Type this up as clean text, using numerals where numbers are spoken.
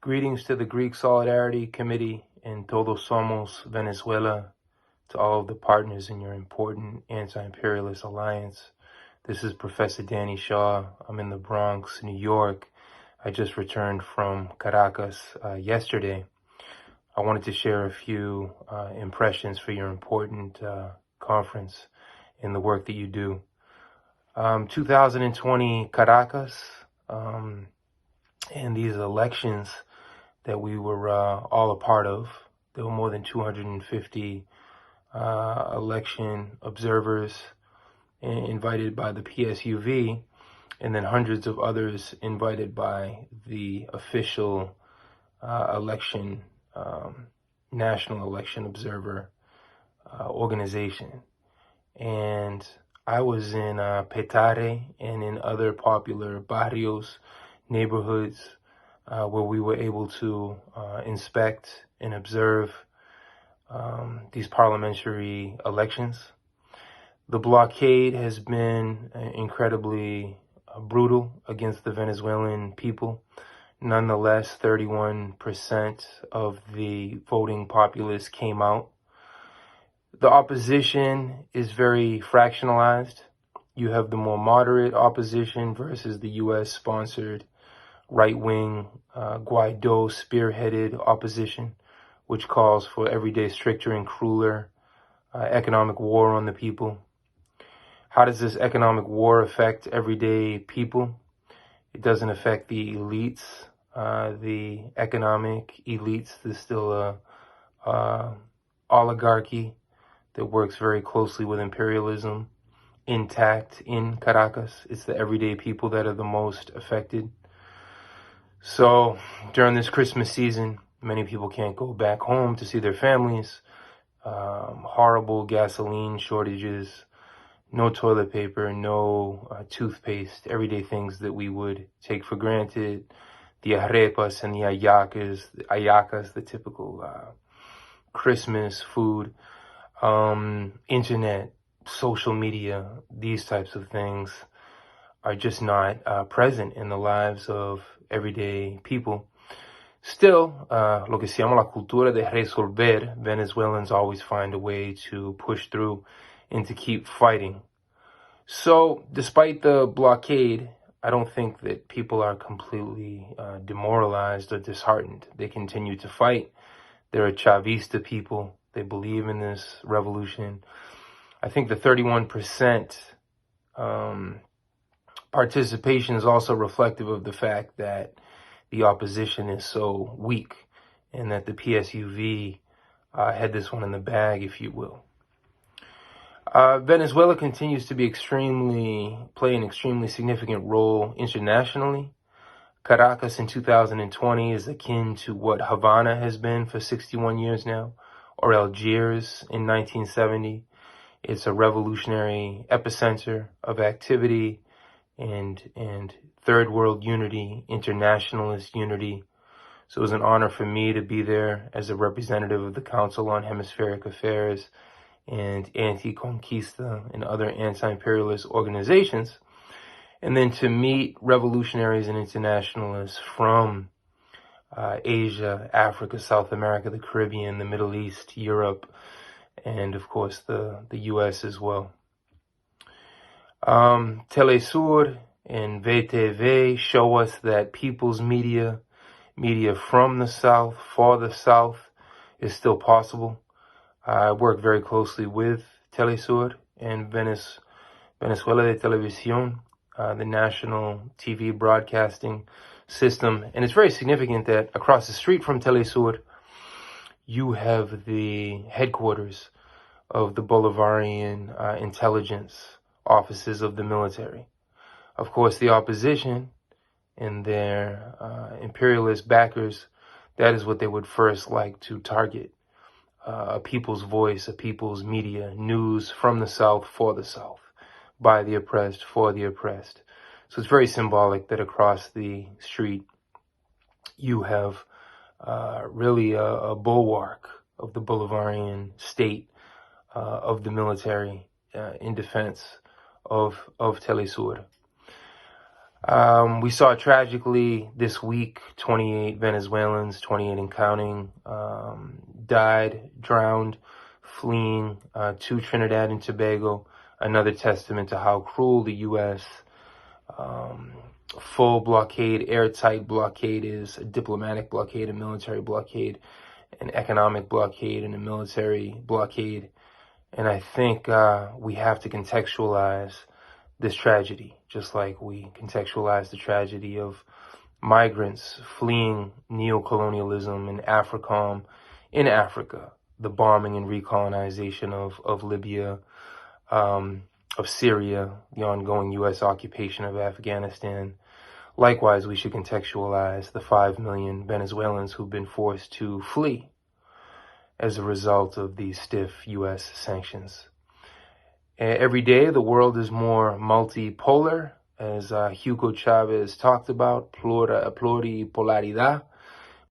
Greetings to the Greek Solidarity Committee and Todos Somos Venezuela, to all of the partners in your important anti-imperialist alliance. This is Professor Danny Shaw. I'm in the Bronx, New York. I just returned from Caracas yesterday. I wanted to share a few impressions for your important conference and the work that you do. 2020 Caracas and these elections that we were all a part of. There were more than 250 election observers invited by the PSUV, and then hundreds of others invited by the official National Election Observer organization. And I was in Petare and in other popular barrios, neighborhoods, where we were able to inspect and observe these parliamentary elections. The blockade has been incredibly brutal against the Venezuelan people. Nonetheless, 31% of the voting populace came out. The opposition is very fractionalized. You have the more moderate opposition versus the U.S.-sponsored right-wing Guaido spearheaded opposition, which calls for everyday stricter and crueler economic war on the people. How does this economic war affect everyday people? It doesn't affect the elites, the economic elites. There's still a oligarchy that works very closely with imperialism intact in Caracas. It's the everyday people that are the most affected. So during this Christmas season, many people can't go back home to see their families. Horrible gasoline shortages, no toilet paper, no toothpaste, everyday things that we would take for granted. The arepas and the ayacas, the typical Christmas food. Internet, social media, these types of things are just not present in the lives of everyday people. Still, lo que se llama la cultura de resolver, Venezuelans always find a way to push through and to keep fighting. So, despite the blockade, I don't think that people are completely demoralized or disheartened. They continue to fight. They're a Chavista people. They believe in this revolution. I think the 31% participation is also reflective of the fact that the opposition is so weak and that the PSUV had this one in the bag, if you will. Venezuela continues to play an extremely significant role internationally. Caracas in 2020 is akin to what Havana has been for 61 years now, or Algiers in 1970. It's a revolutionary epicenter of activity and third world unity, internationalist unity. So it was an honor for me to be there as a representative of the Council on Hemispheric Affairs and Anti-Conquista and other anti-imperialist organizations, and then to meet revolutionaries and internationalists from Asia, Africa, South America, the Caribbean, the Middle East, Europe, and of course the US as well. Telesur and VTV show us that people's media from the South, for the South, is still possible. I work very closely with Telesur and Venezuela de Televisión, the national TV broadcasting system. And it's very significant that across the street from Telesur, you have the headquarters of the Bolivarian intelligence offices of the military. Of course, the opposition and their imperialist backers, that is what they would first like to target. A people's voice, a people's media, news from the South, for the South, by the oppressed, for the oppressed. So it's very symbolic that across the street you have really a bulwark of the Bolivarian state, of the military in defense of Telesur. We saw tragically this week 28 Venezuelans, 28 and counting, died, drowned, fleeing to Trinidad and Tobago. Another testament to how cruel the U.S. Full blockade, airtight blockade is, a diplomatic blockade, a military blockade, an economic blockade, and a military blockade. And I think we have to contextualize this tragedy, just like we contextualize the tragedy of migrants fleeing neocolonialism in AFRICOM, in Africa, the bombing and recolonization of Libya, of Syria, the ongoing U.S. occupation of Afghanistan. Likewise, we should contextualize the 5 million Venezuelans who've been forced to flee as a result of these stiff U.S. sanctions. Every day, the world is more multipolar, as Hugo Chavez talked about, pluripolaridad.